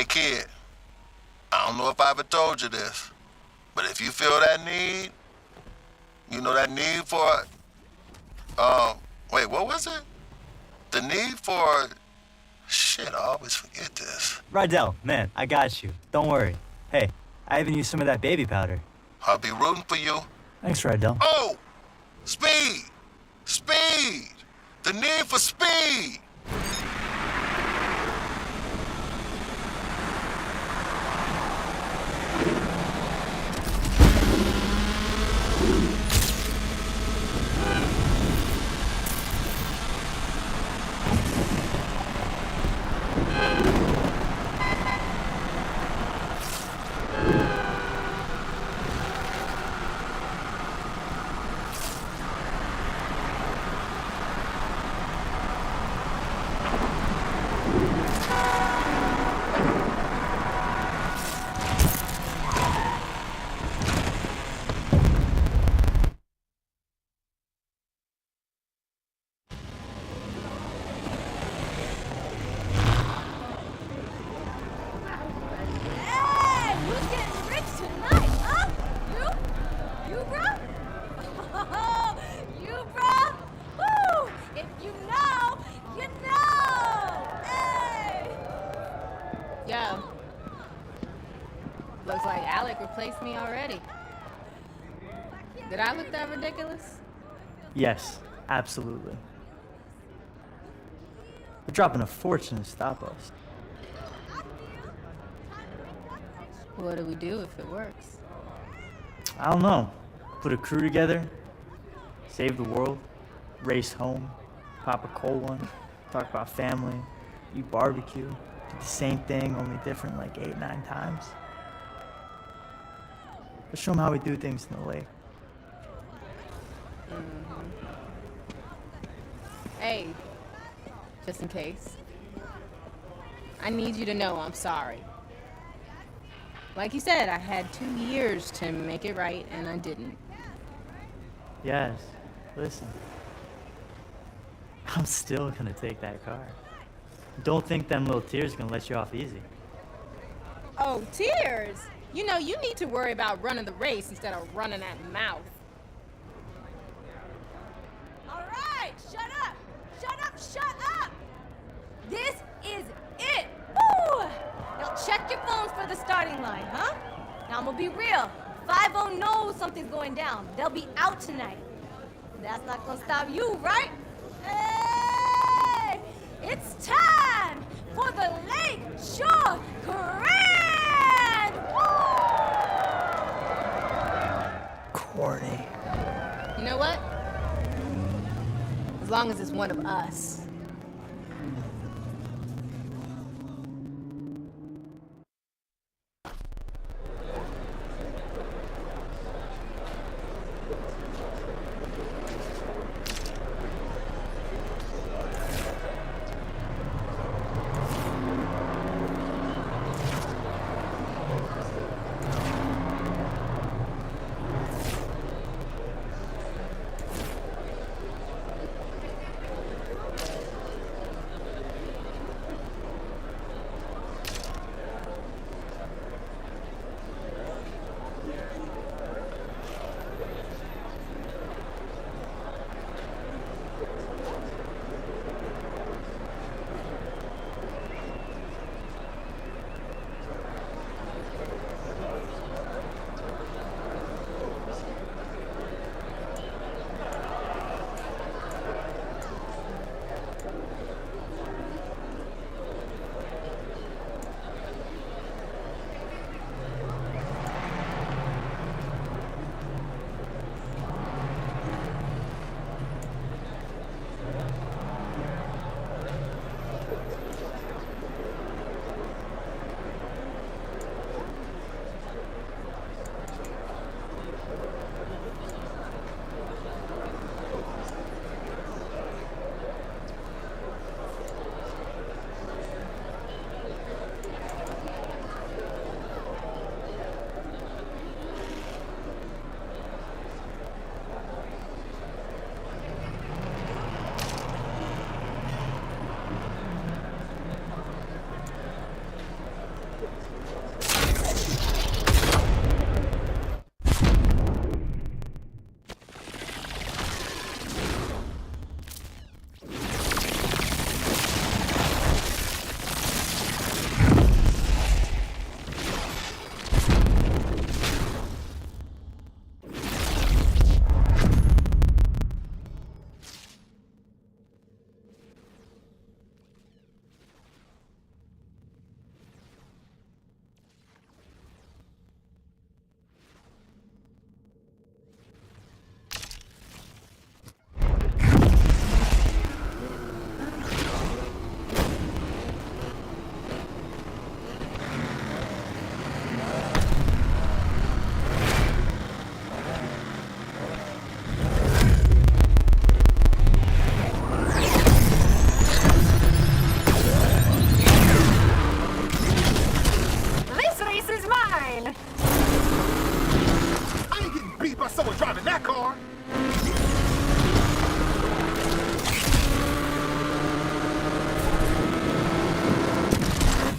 Hey kid, I don't know if I ever told you this, but if you feel that need, you know that need for, wait, what was it? The need for, shit, I always forget this. Rydell, man, I got you. Don't worry. Hey, I even used some of that baby powder. I'll be rooting for you. Thanks, Rydell. Oh! Speed! Speed! The need for speed! Looks like Alec replaced me already. Did I look that ridiculous? Yes, absolutely. They're dropping a fortune to stop us. What do we do if it works? I don't know. Put a crew together, save the world, race home, pop a cold one, talk about family, eat barbecue, do the same thing, only different like 8, 9 times. Let's show them how we do things in the lake. Hey, just in case, I need you to know I'm sorry. Like you said, I had 2 years to make it right, and I didn't. Yes, listen. I'm still gonna take that car. Don't think them little tears gonna let you off easy. Oh, tears? You know, you need to worry about running the race instead of running that mouth. All right, shut up! Shut up, shut up! This is it! Woo! Now check your phones for the starting line, huh? Now I'm gonna be real. 5-0 knows something's going down. They'll be out tonight. That's not gonna stop you, right? Hey! It's time for the Lake Shore Grand! Woo! Corny. You know what? As long as it's one of us. by someone driving that car.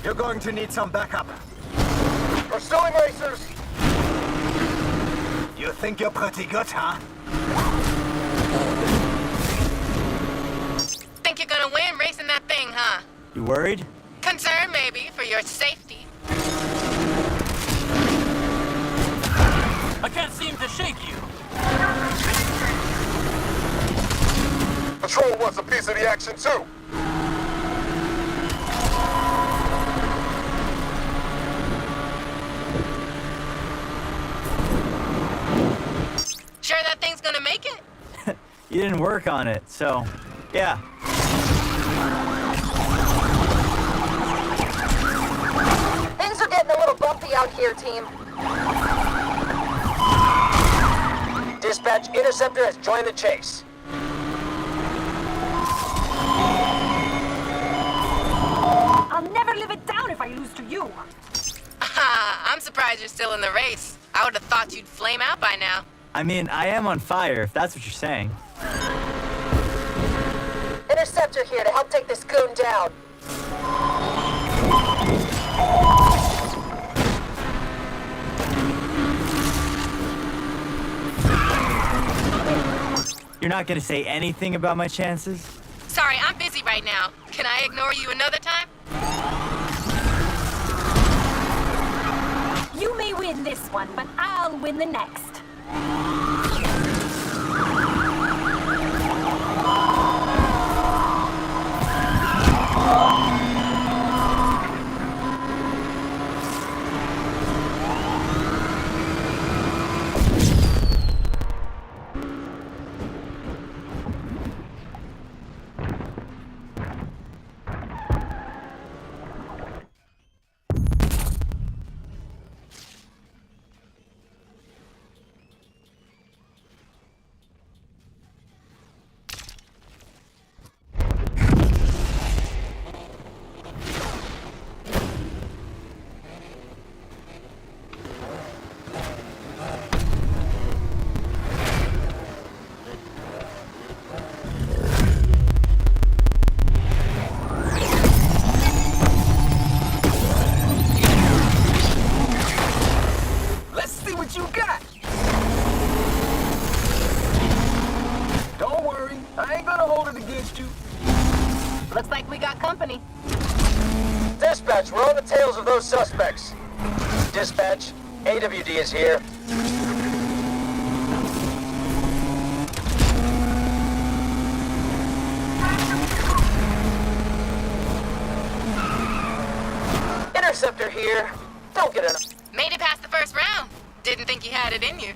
You're going to need some backup. Pursuing racers. You think you're pretty good, huh? Think you're gonna win racing that thing, huh? You worried? Concerned, maybe, for your safety. I can't seem to shake you. Patrol wants a piece of the action, too. Sure that thing's gonna make it? You didn't work on it, so yeah. Things are getting a little bumpy out here, team. Dispatch, Interceptor has joined the chase. I'll never live it down if I lose to you. I'm surprised you're still in the race. I would have thought you'd flame out by now. I mean, I am on fire, if that's what you're saying. Interceptor here to help take this goon down. You're not gonna say anything about my chances? Sorry, I'm busy right now. Can I ignore you another time? You may win this one, but I'll win the next. Let's see what you got. Don't worry, I ain't gonna hold it against you. Looks like we got company. Dispatch, we're on the tails of those suspects. Dispatch, AWD is here. Interceptor here. Don't get in. Made it past the first round. Didn't think you had it in you.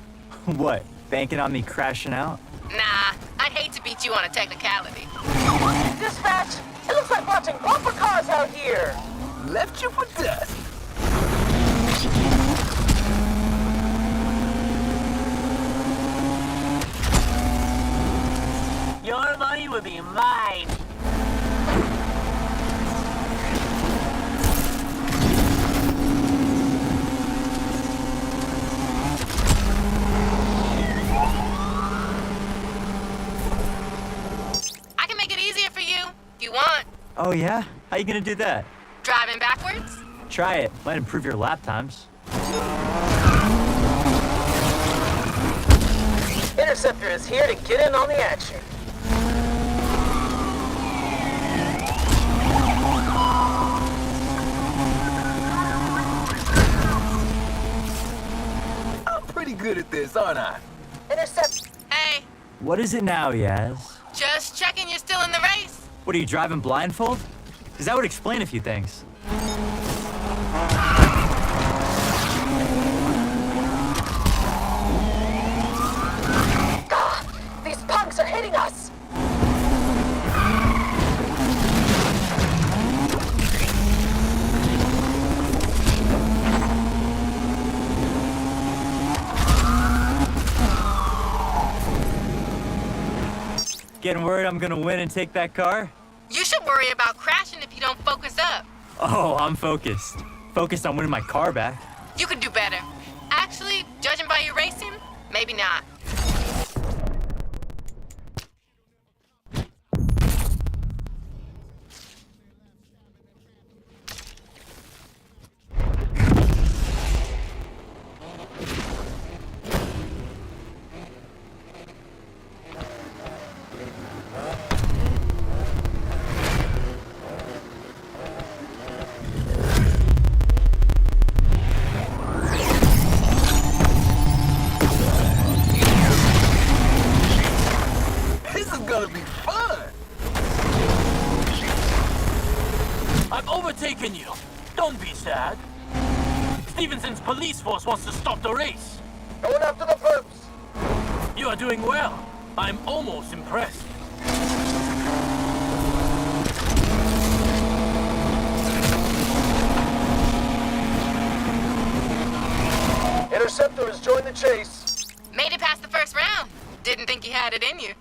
What, banking on me crashing out? Nah, I'd hate to beat you on a technicality. Dispatch, it looks like watching bumper cars out here. Left you for dead. Your money will be mine. I can make it easier for you, if you want. Oh yeah? How you gonna do that? Driving backwards? Try it. Might improve your lap times. Interceptor is here to get in on the action. I'm pretty good at this, aren't I? Intercept. Hey, What is it now, Yaz? just checking you're still in the race. What, are you driving blindfold? Because that would explain a few things. These punks are hitting us. Getting worried I'm gonna win and take that car? You should worry about crashing if you don't focus up. Oh, I'm focused. Focused on winning my car back. You could do better. Actually, judging by your racing, maybe not. Overtaken you. Don't be sad. Stevenson's police force wants to stop the race. Going after the perps. You are doing well. I'm almost impressed. Interceptor has joined the chase. Made it past the first round. Didn't think you had it in you.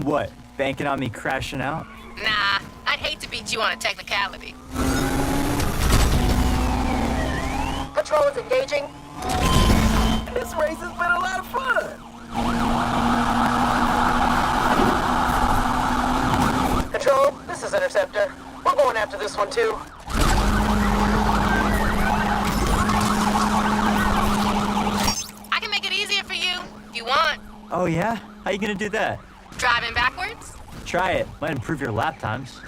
What, banking on me crashing out? Nah, I'd hate to beat you on a technicality. Patrol is engaging. This race has been a lot of fun. Control, this is Interceptor. We're going after this one too. I can make it easier for you, if you want. Oh yeah? How you gonna do that? Driving backwards? Try it. Might improve your lap times.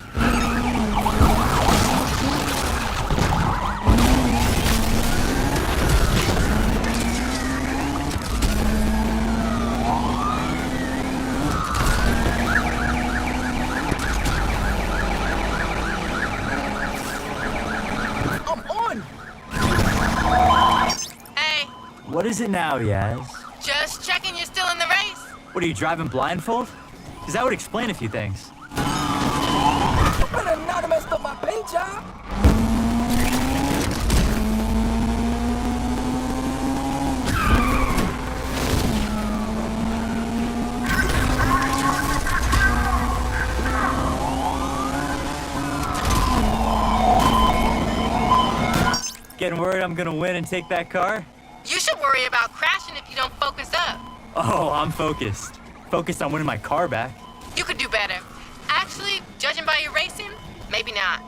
What is it now, Yaz? Just checking you're still in the race. What, are you driving blindfold? Because that would explain a few things. You better not have messed up my paint job. Getting worried I'm gonna win and take that car? You should worry about crashing if you don't focus up. Oh, I'm focused. Focused on winning my car back. You could do better. Actually, judging by your racing, maybe not.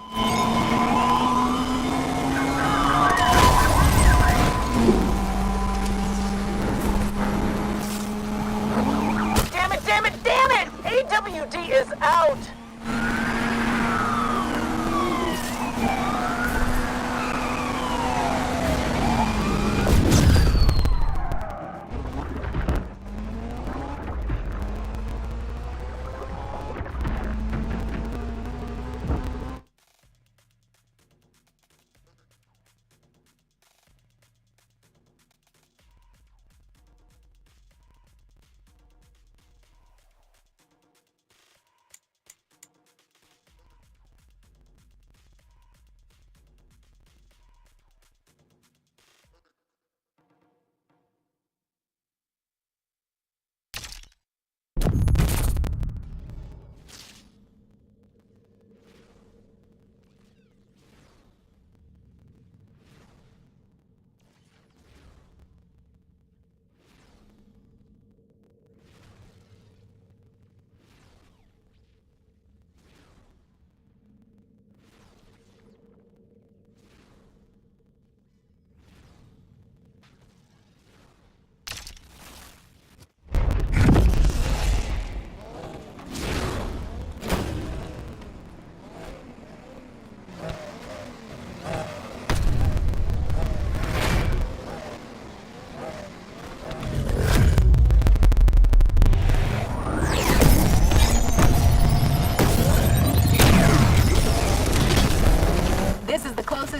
Damn it, damn it, damn it! AWD is out!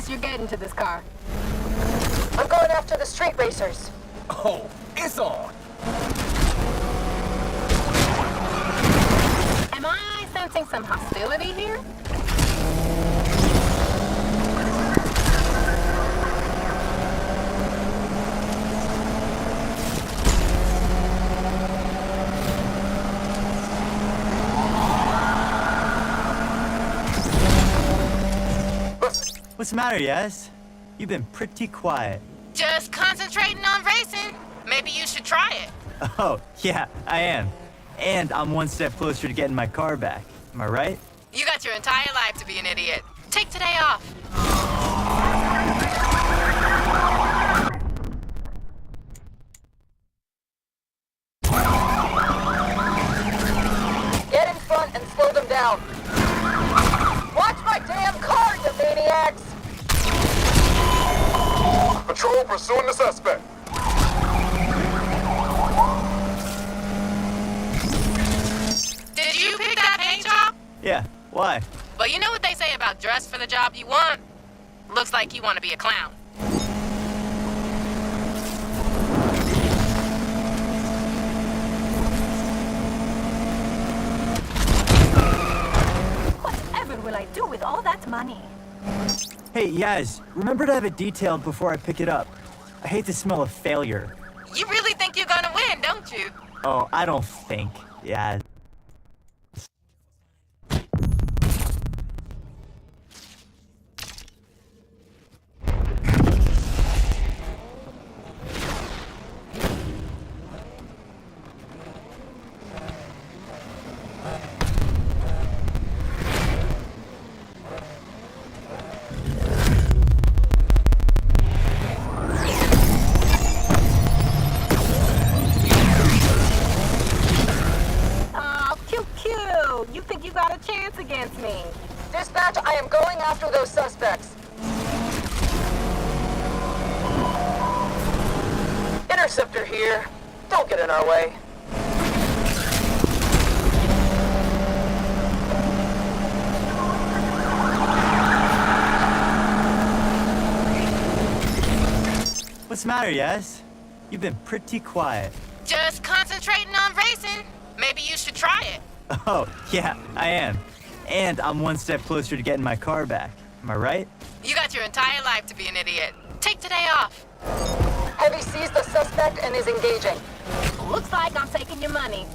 You're getting to this car. I'm going after the street racers. Oh, it's on. Am I sensing some hostility here? What's the matter, Yaz? You've been pretty quiet. Just concentrating on racing. Maybe you should try it. Oh, yeah, I am. And I'm one step closer to getting my car back. Am I right? You got your entire life to be an idiot. Take today off. Get in front and slow them down. Watch my damn car, you maniacs! Patrol pursuing the suspect. Did you pick that paint job? Yeah, why? But you know what they say about dress for the job you want? Looks like you want to be a clown. Whatever will I do with all that money? Hey, Yaz, remember to have it detailed before I pick it up. I hate the smell of failure. You really think you're gonna win, don't you? Oh, I don't think, Yaz. You think you got a chance against me? Dispatch, I am going after those suspects. Interceptor here. Don't get in our way. What's the matter, Yaz? You've been pretty quiet. Just concentrating on racing. Maybe you should try it. Oh, yeah, I am. And I'm one step closer to getting my car back. Am I right? You got your entire life to be an idiot. Take today off. Heavy sees the suspect and is engaging. Looks like I'm taking your money.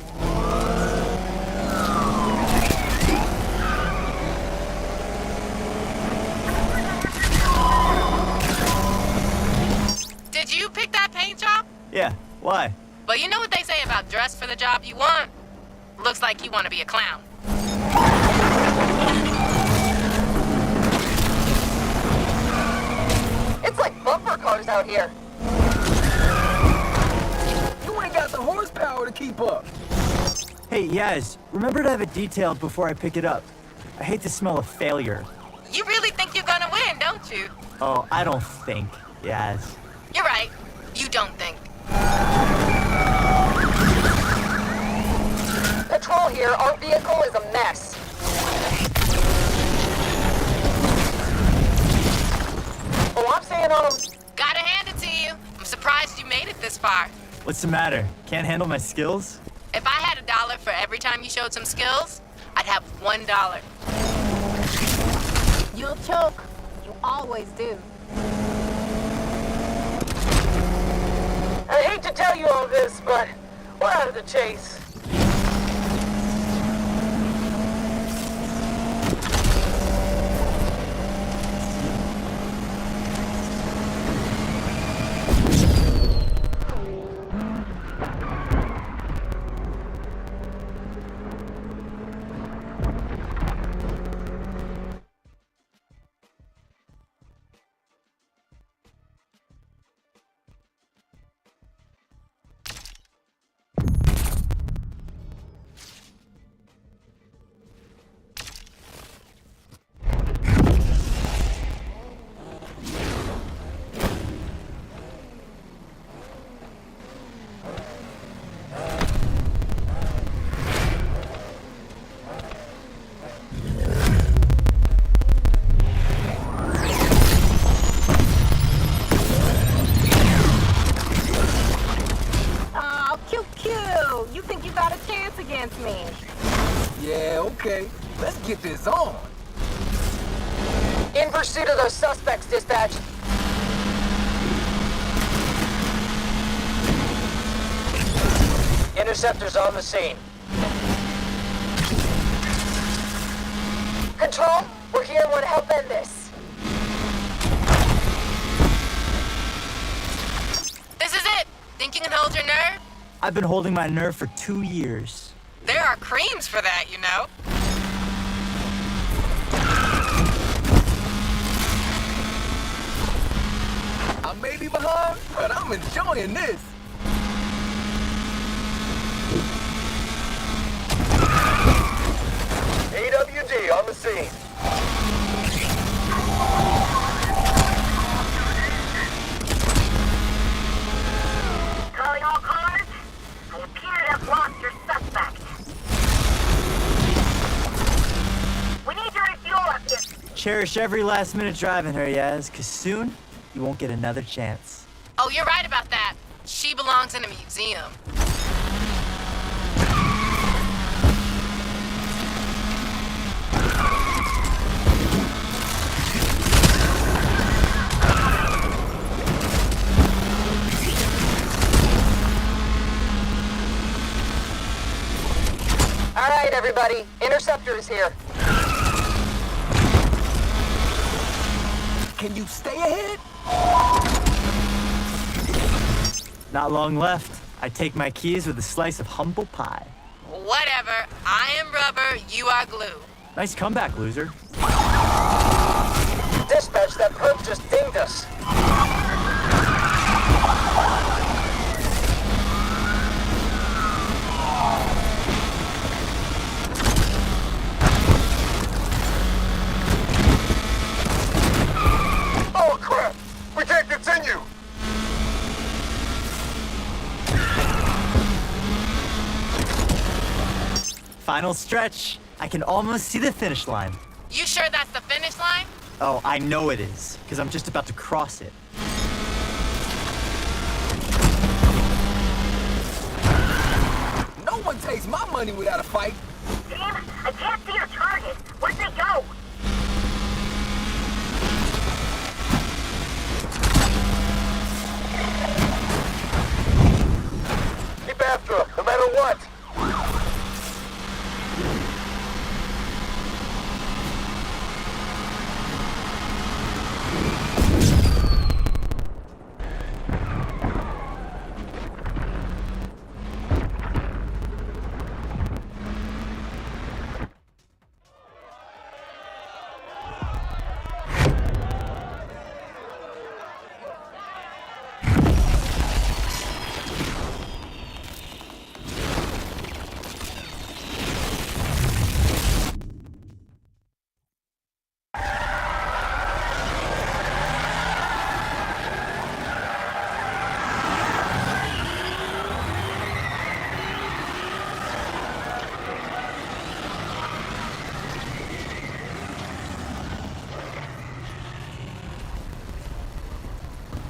Did you pick that paint job? Yeah, why? But you know what they say about dress for the job you want? Looks like you want to be a clown. It's like bumper cars out here. You ain't got the horsepower to keep up. Hey, Yaz, remember to have it detailed before I pick it up. I hate the smell of failure. You really think you're gonna win, don't you? Oh, I don't think, Yaz. You're right. You don't think. Patrol here, our vehicle is a mess. Oh, I'm saying Gotta hand it to you. I'm surprised you made it this far. What's the matter? Can't handle my skills? If I had $1 for every time you showed some skills, I'd have $1. You'll choke. You always do. I hate to tell you all this, but we're out of the chase. You think you got a chance against me? Yeah, okay. Let's get this on. In pursuit of those suspects, dispatch. Interceptors on the scene. Control, we're here and want to help end this. This is it. Think you can hold your nerve? I've been holding my nerve for 2 years. There are creams for that, you know. I may be behind, but I'm enjoying this. AWD on the scene. Calling all callers. I appear to have lost your suspect. We need to refuel up here. Cherish every last minute driving her, Yaz, cause soon you won't get another chance. Oh, you're right about that. She belongs in a museum. All right, everybody. Interceptor is here. Can you stay ahead? Not long left. I take my keys with a slice of humble pie. Whatever. I am rubber, you are glue. Nice comeback, loser. Dispatch, that perp just dinged us. Oh, crap! We can't continue! Final stretch. I can almost see the finish line. You sure that's the finish line? Oh, I know it is, because I'm just about to cross it. No one takes my money without a fight. Team, I can't see your target. Where'd they go? Keep after her, no matter what!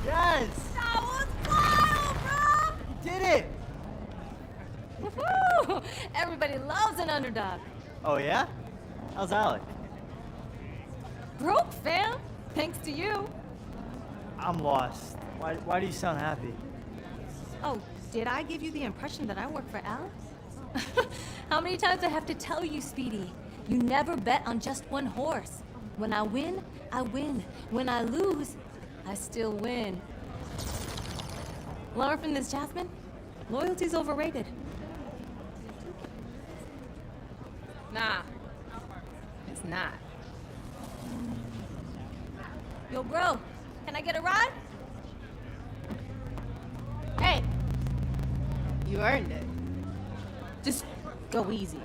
Yes! That was wild, bro! You did it! Woohoo! Everybody loves an underdog. Oh, yeah? How's Alec? Broke, fam. Thanks to you. I'm lost. Why do you sound happy? Oh, did I give you the impression that I work for Alex? How many times I have to tell you, Speedy? You never bet on just one horse. When I win, I win. When I lose, I still win. Learn from this, Jasmine. Loyalty's overrated. Nah, it's not. Yo, bro, can I get a ride? Hey, you earned it. Just go easy.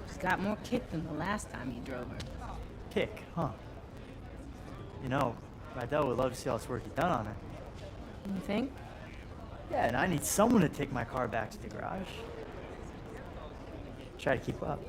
She's got more kick than the last time you drove her. Kick, huh? You know, Rydell would love to see all this work you've done on it. You think? Yeah, and I need someone to take my car back to the garage. Try to keep up.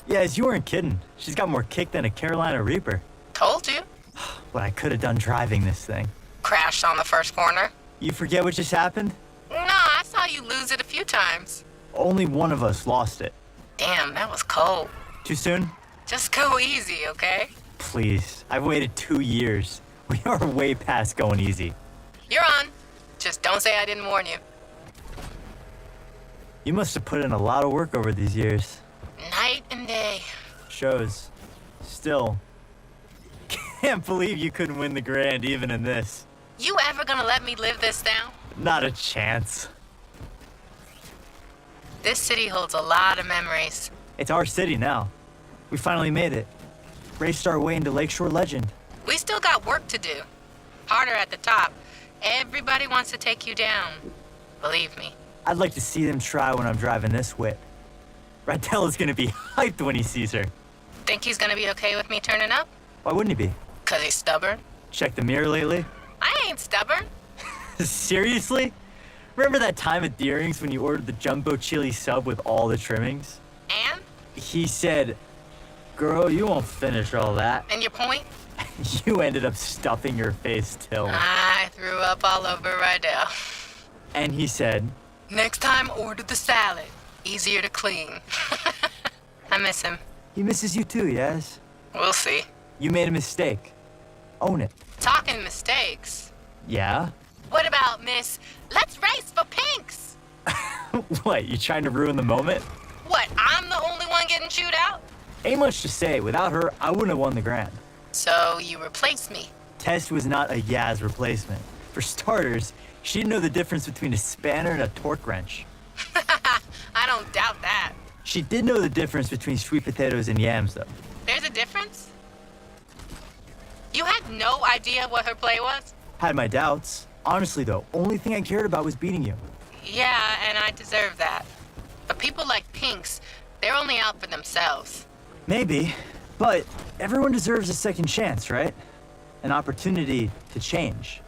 Yes, you weren't kidding. She's got more kick than a Carolina Reaper. Told you. What I could have done driving this thing. Crashed on the first corner. You forget what just happened? Nah, I saw you lose it a few times. Only one of us lost it. Damn, that was cold. Too soon? Just go easy, okay? Please, I've waited 2 years. We are way past going easy. You're on. Just don't say I didn't warn you. You must have put in a lot of work over these years. Night and day. Shows. Still. Can't believe you couldn't win the grand even in this. You ever gonna let me live this down? Not a chance. This city holds a lot of memories. It's our city now. We finally made it. Raced our way into Lakeshore legend. We still got work to do. Harder at the top. Everybody wants to take you down. Believe me. I'd like to see them try when I'm driving this whip. Rydell is gonna be hyped when he sees her. Think he's gonna be okay with me turning up? Why wouldn't he be? 'Cause he's stubborn? Check the mirror lately? I ain't stubborn. Seriously? Remember that time at Deering's when you ordered the jumbo chili sub with all the trimmings? And? He said, "Girl, you won't finish all that." And your point? You ended up stuffing your face till. I threw up all over Rydell. And he said, Next time, order the salad. Easier to clean. I miss him. he misses you too, yes? We'll see. You made a mistake. Own it. Talking mistakes. Yeah? What about Miss Let's Race for Pinks? What, you trying to ruin the moment? What, I'm the only one getting chewed out? Ain't much to say. Without her, I wouldn't have won the grand. So you replaced me. Tess was not a Yaz replacement. For starters, she didn't know the difference between a spanner and a torque wrench. I don't doubt that. She did know the difference between sweet potatoes and yams, though. There's a difference? You had no idea what her play was? Had my doubts. Honestly, though, only thing I cared about was beating you. Yeah, and I deserve that. But people like Pinks, they're only out for themselves. Maybe, but everyone deserves a second chance, right? An opportunity to change.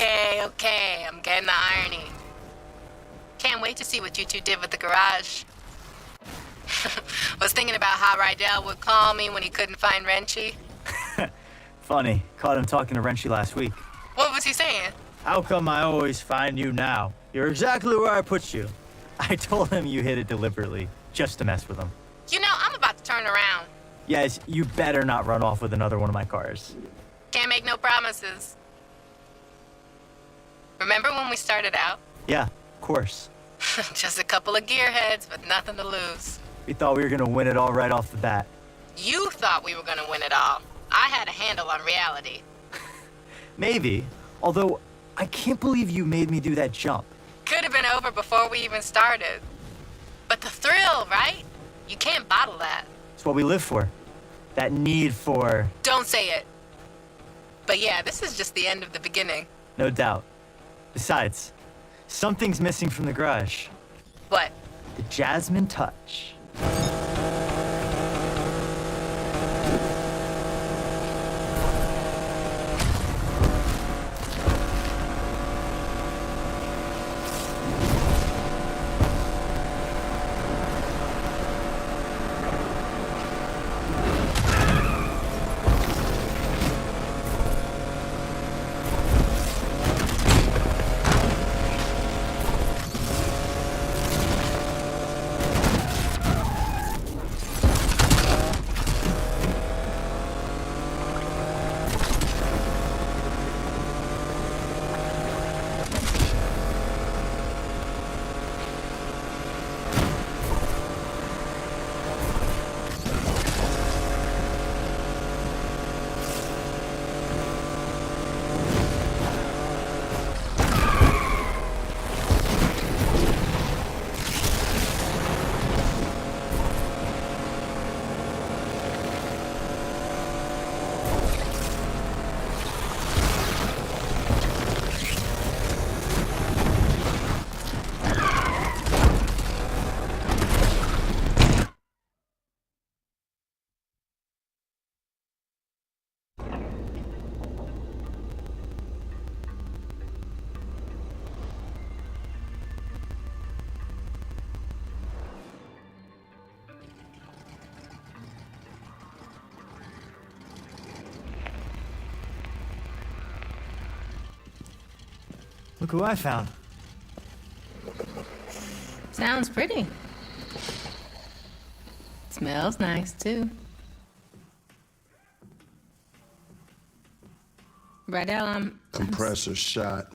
Okay, I'm getting the irony. Can't wait to see what you two did with the garage. Was thinking about how Rydell would call me when he couldn't find Wrenchy. Funny, caught him talking to Wrenchy last week. What was he saying? How come I always find you now? You're exactly where I put you. I told him you hit it deliberately, just to mess with him. You know, I'm about to turn around. Yes, you better not run off with another one of my cars. Can't make no promises. Remember when we started out? Yeah, of course. Just a couple of gearheads with nothing to lose. We thought we were gonna win it all right off the bat. You thought we were gonna win it all. I had a handle on reality. Maybe, although I can't believe you made me do that jump. Could have been over before we even started. But the thrill, right? You can't bottle that. It's what we live for. That need for... Don't say it. But yeah, this is just the end of the beginning. No doubt. Besides, something's missing from the garage. What? The Jasmine touch. Look who I found. It's Sounds pretty. Smells nice, too. Rydell, Compressor shot.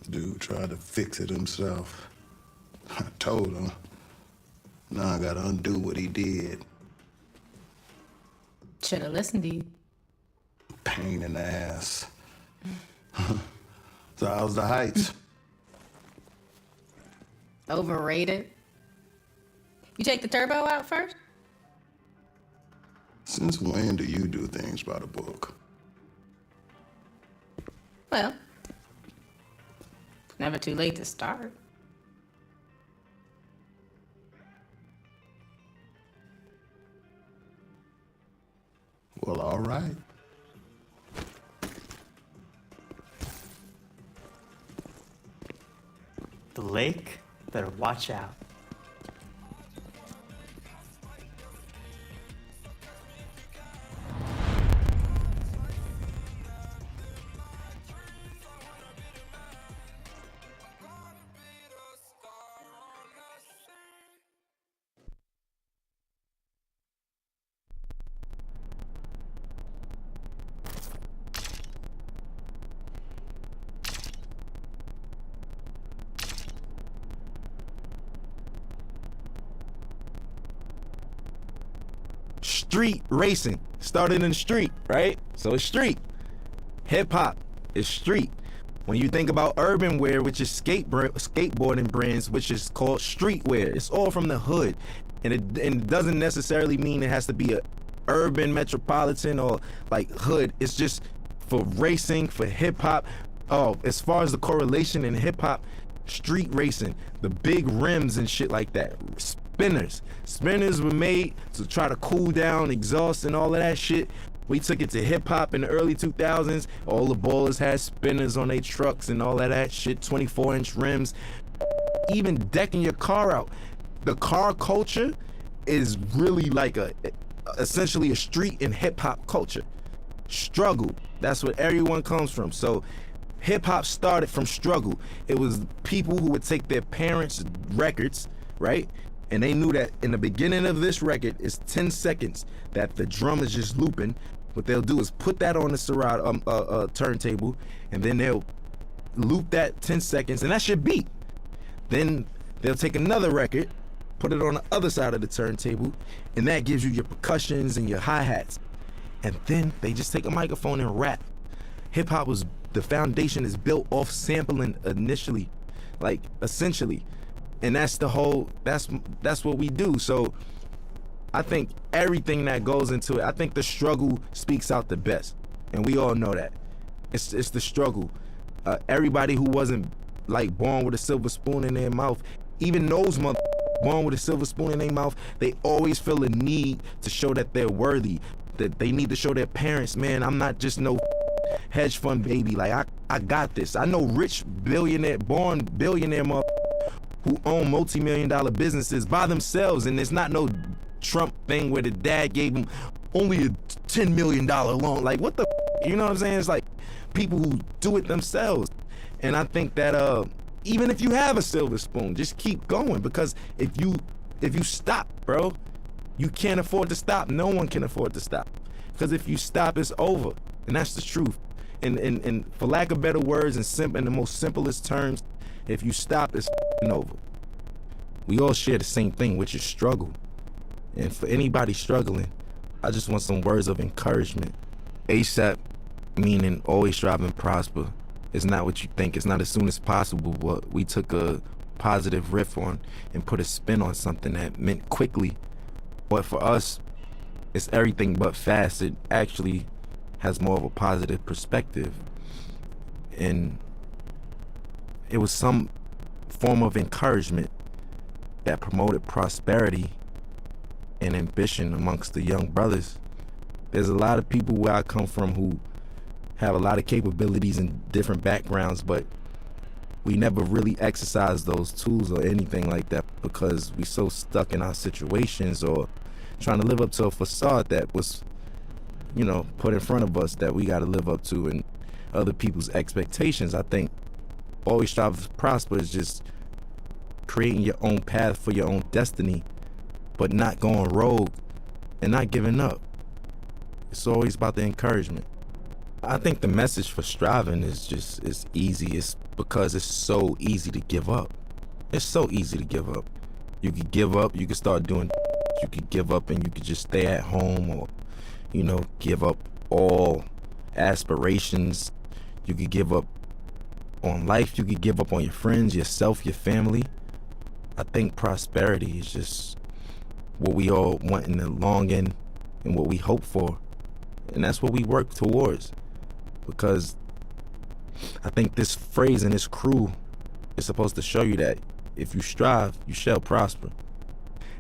Dude tried to fix it himself. I told him. Now I gotta undo what he did. Should have listened to you. Pain in the ass. So how's the heights? Overrated. You take the turbo out first? Since when do you do things by the book? Well, never too late to start. Well, all right. The lake better watch out. Street racing started in the street, right? So it's street. Hip hop is street. When you think about urban wear, which is skateboarding brands, which is called streetwear, it's all from the hood, and it doesn't necessarily mean it has to be a urban metropolitan or like hood. It's just for racing, for hip hop. Oh, as far as the correlation in hip hop, street racing, the big rims and shit like that. Spinners were made to try to cool down exhaust and all of that shit. We took it to hip hop in the early 2000s. All the ballers had spinners on their trucks and all of that shit, 24-inch rims. Even decking your car out. The car culture is really like essentially a street and hip hop culture. Struggle, that's what everyone comes from. So hip hop started from struggle. It was people who would take their parents' records, right? And they knew that in the beginning of this record, it's 10 seconds that the drum is just looping. What they'll do is put that on the Serato turntable, and then they'll loop that 10 seconds, and that's your beat. Then they'll take another record, put it on the other side of the turntable, and that gives you your percussions and your hi-hats. And then they just take a microphone and rap. Hip-hop was, the foundation is built off sampling initially, like essentially. And that's the whole, that's what we do. So I think everything that goes into it, I think the struggle speaks out the best. And we all know that. It's the struggle. Everybody who wasn't like born with a silver spoon in their mouth, even those born with a silver spoon in their mouth, they always feel a need to show that they're worthy, that they need to show their parents, man, I'm not just no hedge fund baby. Like I got this. I know rich billionaire, born billionaire who own multi-million-dollar businesses by themselves, and it's not no Trump thing where the dad gave him only a $10 million loan. Like, what the, you know what I'm saying? It's like people who do it themselves. And I think that even if you have a silver spoon, just keep going, because if you stop, bro, you can't afford to stop. No one can afford to stop, because if you stop, it's over, and that's the truth. And for lack of better words, in the most simplest terms, if you stop, it's over. We all share the same thing, which is struggle. And for anybody struggling, I just want some words of encouragement. ASAP, meaning always strive and prosper. It's not what you think. It's not as soon as possible, but we took a positive riff on and put a spin on something that meant quickly. But for us, it's everything but fast. It actually has more of a positive perspective. And it was some form of encouragement that promoted prosperity and ambition amongst the young brothers. There's a lot of people where I come from who have a lot of capabilities and different backgrounds, but we never really exercise those tools or anything like that because we so stuck in our situations or trying to live up to a facade that was, you know, put in front of us that we got to live up to and other people's expectations. I think always strive to prosper is just creating your own path for your own destiny, but not going rogue and not giving up. It's always about the encouragement. I think the message for striving is easy. It's because it's so easy to give up. It's so easy to give up. You could give up, you could start doing, you could give up and you could just stay at home, or, you know, give up all aspirations. You could give up on life, you could give up on your friends, yourself, your family. I think prosperity is just what we all want in the long end and what we hope for. And that's what we work towards. Because I think this phrase and this crew is supposed to show you that if you strive, you shall prosper.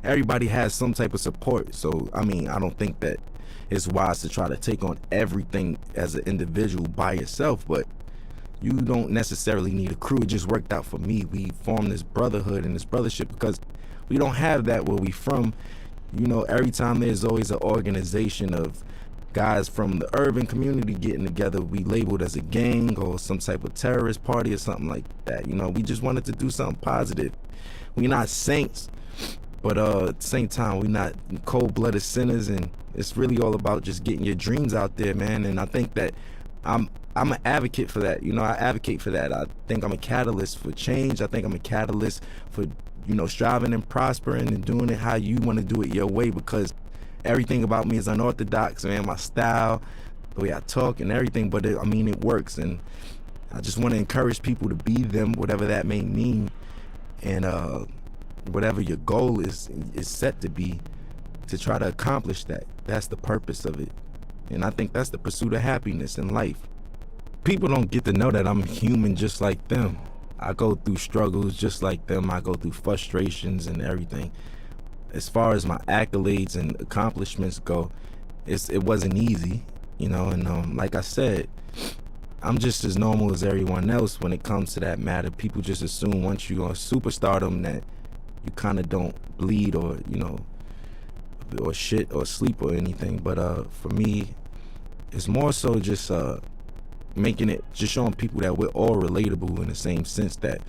Everybody has some type of support. So, I mean, I don't think that it's wise to try to take on everything as an individual by yourself, but you don't necessarily need a crew. It just worked out for me. We formed this brotherhood and this brothership because we don't have that where we from. You know, every time there's always an organization of guys from the urban community getting together, we labeled as a gang or some type of terrorist party or something like that. You know, we just wanted to do something positive. We're not saints, but at the same time, we're not cold-blooded sinners, and it's really all about just getting your dreams out there, man. And I think that I'm an advocate for that. You know, I advocate for that. I think I'm a catalyst for change. I think I'm a catalyst for, you know, striving and prospering and doing it how you want to do it your way, because everything about me is unorthodox, man. My style, the way I talk and everything, but I mean, it works. And I just want to encourage people to be them, whatever that may mean. And whatever your goal is set to be, to try to accomplish that. That's the purpose of it. And I think that's the pursuit of happiness in life. People don't get to know that I'm human just like them. I go through struggles just like them. I go through frustrations and everything. As far as my accolades and accomplishments go, it wasn't easy, you know, and like I said, I'm just as normal as everyone else when it comes to that matter. People just assume once you're on superstardom that you kind of don't bleed or, you know, or shit or sleep or anything. But for me, it's more so just making it, just showing people that we're all relatable in the same sense, that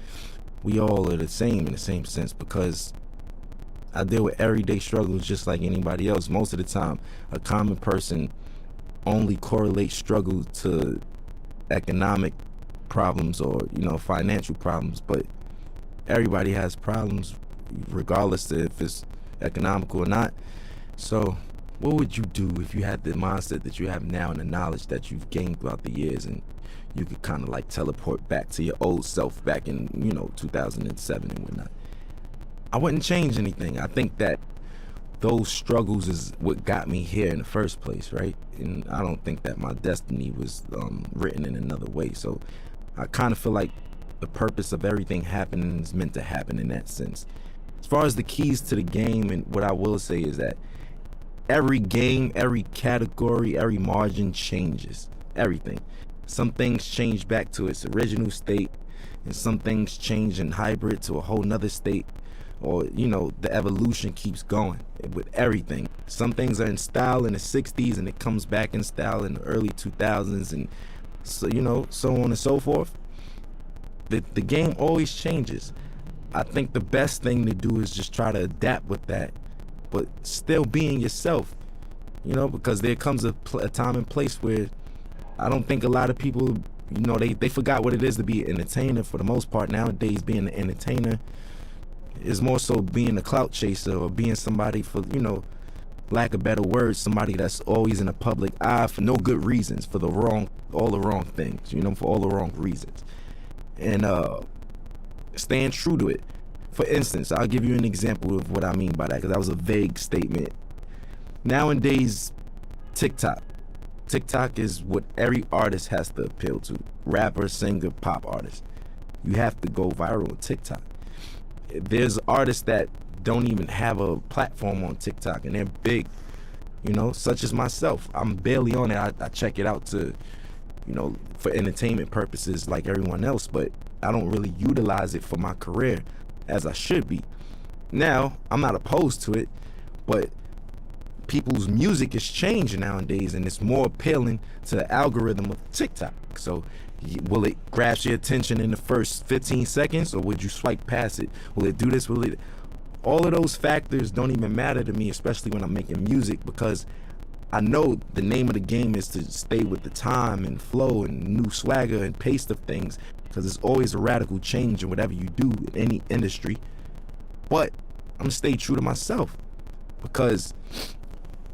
we all are the same in the same sense, because I deal with everyday struggles just like anybody else. Most of the time, a common person only correlates struggle to economic problems or, you know, financial problems, but everybody has problems regardless if it's economical or not. So what would you do if you had the mindset that you have now and the knowledge that you've gained throughout the years, and you could kind of like teleport back to your old self back in, you know, 2007 and whatnot? I wouldn't change anything. I think that those struggles is what got me here in the first place, right? And I don't think that my destiny was written in another way. So I kind of feel like the purpose of everything happening is meant to happen in that sense. As far as the keys to the game, and what I will say is that every game, every category, every margin changes. Everything. Some things change back to its original state, and some things change in hybrid to a whole nother state. Or, you know, the evolution keeps going with everything. Some things are in style in the 60s and it comes back in style in the early 2000s, and so, you know, so on and so forth. The game always changes. I think the best thing to do is just try to adapt with that, but still being yourself, you know, because there comes a time and place where I don't think a lot of people, you know, they forgot what it is to be an entertainer for the most part. Nowadays, being an entertainer is more so being a clout chaser, or being somebody, for, you know, lack of better words, somebody that's always in the public eye for no good reasons, for all the wrong things, you know, for all the wrong reasons. And staying true to it. For instance, I'll give you an example of what I mean by that, because that was a vague statement. Nowadays, TikTok is what every artist has to appeal to. Rapper, singer, pop artist. You have to go viral on TikTok. There's artists that don't even have a platform on TikTok, and they're big, you know, such as myself. I'm barely on it. I check it out to, you know, for entertainment purposes like everyone else, but I don't really utilize it for my career as I should be. Now, I'm not opposed to it, but people's music is changing nowadays, and it's more appealing to the algorithm of TikTok. So will it grasp your attention in the first 15 seconds, or would you swipe past it? Will it do this? Will it? All of those factors don't even matter to me, especially when I'm making music, because I know the name of the game is to stay with the time and flow and new swagger and pace of things, because it's always a radical change in whatever you do in any industry. But I'm gonna stay true to myself, because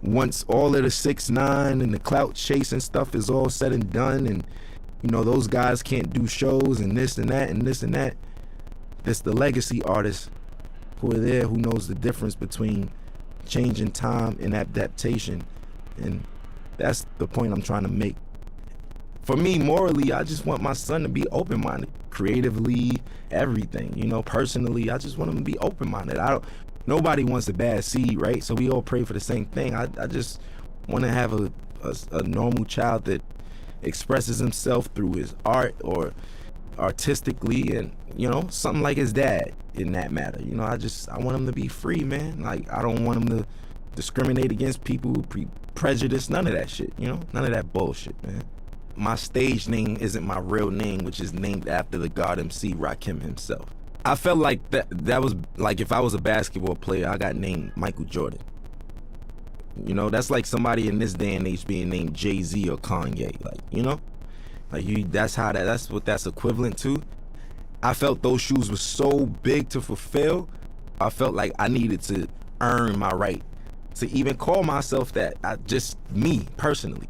once all of the 6ix9ine and the clout chasing stuff is all said and done, and you know those guys can't do shows and this and that and this and that, it's the legacy artists who are there, who knows the difference between changing time and adaptation. And that's the point I'm trying to make. For me, morally, I just want my son to be open-minded, creatively, everything. You know, personally, I just want him to be open-minded. Nobody wants a bad seed, right? So we all pray for the same thing. I just want to have a normal child that expresses himself through his art or artistically, and you know, something like his dad in that matter. You know, I want him to be free, man. Like, I don't want him to discriminate against people, prejudice, none of that shit, you know, none of that bullshit, man. My stage name isn't my real name, which is named after the God MC Rakim himself. I felt like that was like if I was a basketball player, I got named Michael Jordan. You know, that's like somebody in this day and age being named Jay-Z or Kanye, like, you know, like that's what that's equivalent to. I felt those shoes were so big to fulfill. I felt like I needed to earn my right to even call myself that. Me personally,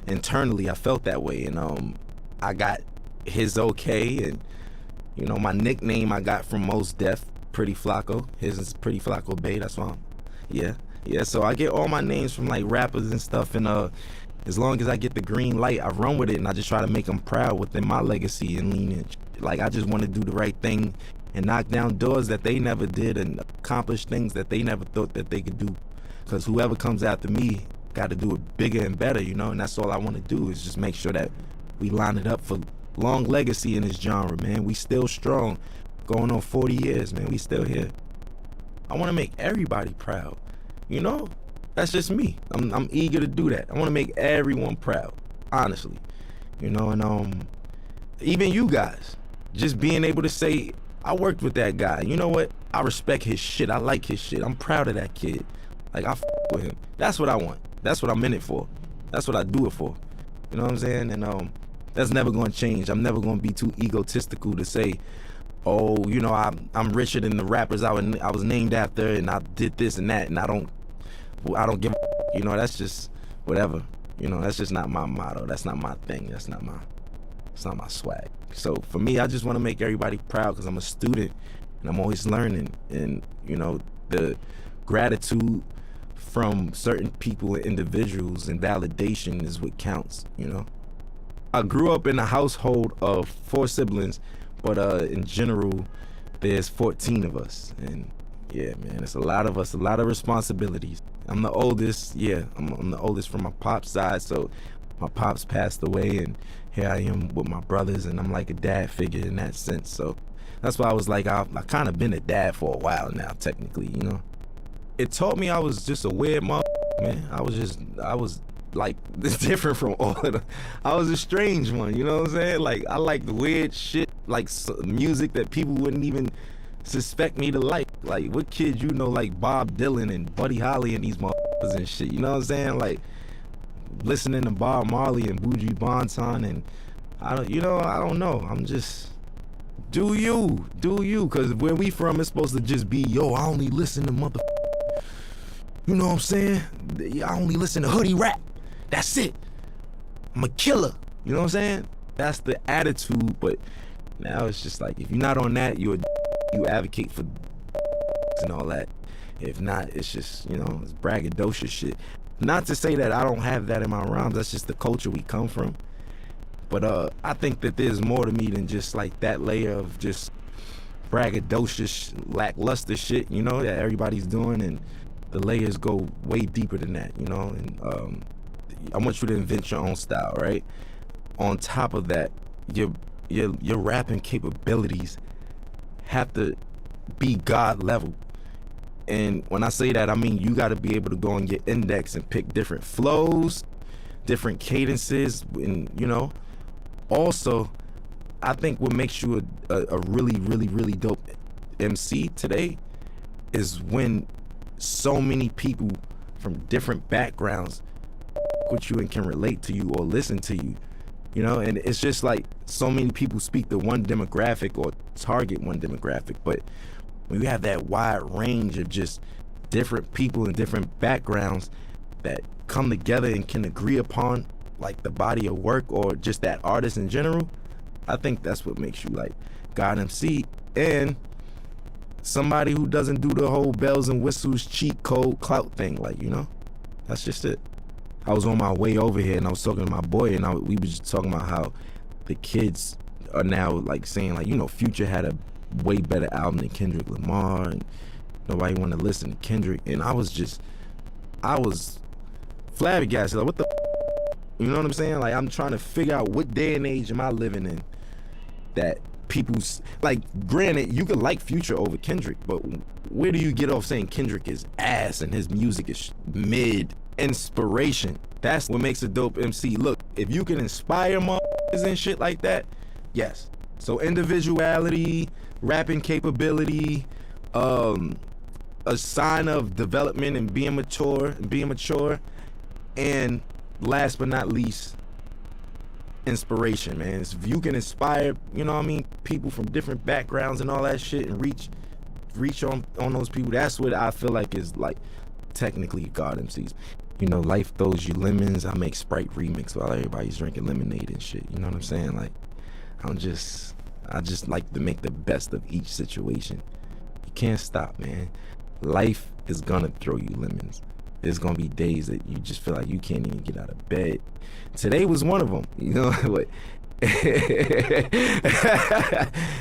internally, I felt that way, and I got his okay, and you know, my nickname I got from Mos Def, Pretty Flacco. His is Pretty Flacco Bay. That's why yeah. So I get all my names from like rappers and stuff, and as long as I get the green light, I run with it, and I just try to make them proud within my legacy and lineage. Like, I just want to do the right thing and knock down doors that they never did and accomplish things that they never thought that they could do. Because whoever comes after me got to do it bigger and better, you know, and that's all I want to do is just make sure that we line it up for long legacy in this genre, man. We still strong, going on 40 years, man. We still here. I want to make everybody proud, you know? That's just me. I'm eager to do that. I want to make everyone proud, honestly, you know, and even you guys, just being able to say, I worked with that guy. You know what? I respect his shit. I like his shit. I'm proud of that kid. Like, I with him. That's what I want. That's what I'm in it for. That's what I do it for. You know what I'm saying? And that's never going to change. I'm never going to be too egotistical to say, oh, you know, I'm richer than the rappers I was named after, and I did this and that, and I don't give a, you know, that's just whatever. You know, that's just not my motto. That's not my thing. It's not my swag. So for me, I just want to make everybody proud because I'm a student and I'm always learning. And, you know, the gratitude from certain people and individuals and validation is what counts, you know. I grew up in a household of 4 siblings, but in general, there's 14 of us. And yeah, man, it's a lot of us, a lot of responsibilities. I'm the oldest, yeah, I'm the oldest from my pop's side, so my pops passed away, and here I am with my brothers, and I'm like a dad figure in that sense. So that's why I was like, I kind of been a dad for a while now, technically, you know. It taught me I was just a weird man. I was like different from all of them. I was a strange one, you know what I'm saying? Like, I like the weird shit, like music that people wouldn't even suspect me to like. Like, what kids you know, like Bob Dylan and Buddy Holly and these motherfuckers and shit, you know what I'm saying? Like, listening to Bob Marley and Buju Banton, and I don't know. I'm just, do you, because where we from, it's supposed to just be, yo, I only listen to you know what I'm saying? I only listen to hoodie rap. That's it. I'm a killer. You know what I'm saying? That's the attitude. But now it's just like, if you're not on that, you advocate for and all that. If not, it's just, you know, it's braggadocious shit. Not to say that I don't have that in my rhymes. That's just the culture we come from. But I think that there's more to me than just like that layer of just braggadocious, lackluster shit, you know, that everybody's doing, and the layers go way deeper than that, you know. And I want you to invent your own style, right? On top of that, your rapping capabilities have to be God level. And when I say that, I mean you got to be able to go on your index and pick different flows, different cadences, and you know, also, I think what makes you a really, really, really dope MC today is when so many people from different backgrounds with you and can relate to you or listen to you, you know. And it's just like so many people speak to one demographic or target one demographic, but when you have that wide range of just different people and different backgrounds that come together and can agree upon like the body of work or just that artist in general, I think that's what makes you like God MC and somebody who doesn't do the whole bells and whistles cheat code clout thing. Like, you know, that's just it. I was on my way over here and I was talking to my boy and we was just talking about how the kids are now like saying like, you know, Future had a way better album than Kendrick Lamar and nobody want to listen to Kendrick. And I was flabbergasted. Like, what the, you know what I'm saying? Like, I'm trying to figure out what day and age am I living in that people's, like, granted, you could like Future over Kendrick, but where do you get off saying Kendrick is ass and his music is mid? Inspiration, that's what makes a dope MC. Look, if you can inspire motherfuckers and shit like that, yes. So individuality, rapping capability, a sign of development and being mature, and last but not least, inspiration, man. If you can inspire, you know what I mean, people from different backgrounds and all that shit and reach on those people, that's what I feel like is like technically God MCs. You know, life throws you lemons. I make Sprite remix while everybody's drinking lemonade and shit. You know what I'm saying? Like, I just like to make the best of each situation. You can't stop, man. Life is gonna throw you lemons. There's gonna be days that you just feel like you can't even get out of bed. Today was one of them. You know what?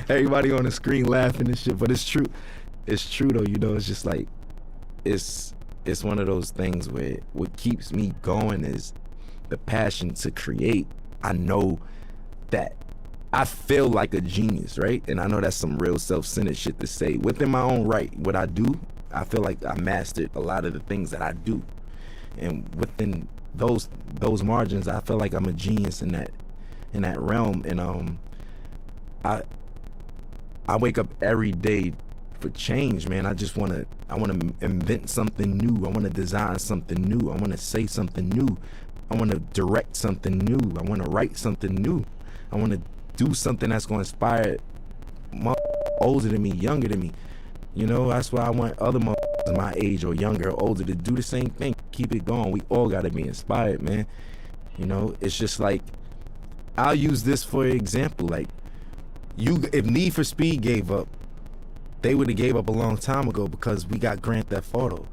Everybody on the screen laughing and shit, but it's true. It's true though. You know, it's just like it's one of those things where what keeps me going is the passion to create. I know that I feel like a genius, right? And I know that's some real self-centered shit to say. Within my own right, what I do, I feel like I mastered a lot of the things that I do. And within those margins, I feel like I'm a genius in that realm. And I wake up every day for change, man. I want to invent something new. I want to design something new. I want to say something new. I want to direct something new. I want to write something new. I want to do something that's going to inspire older than me, younger than me. You know, that's why I want other my age or younger or older to do the same thing. Keep it going. We all got to be inspired, man. You know, it's just like, I'll use this for example. Like, if Need for Speed gave up, they would have gave up a long time ago because we got Grand Theft Auto.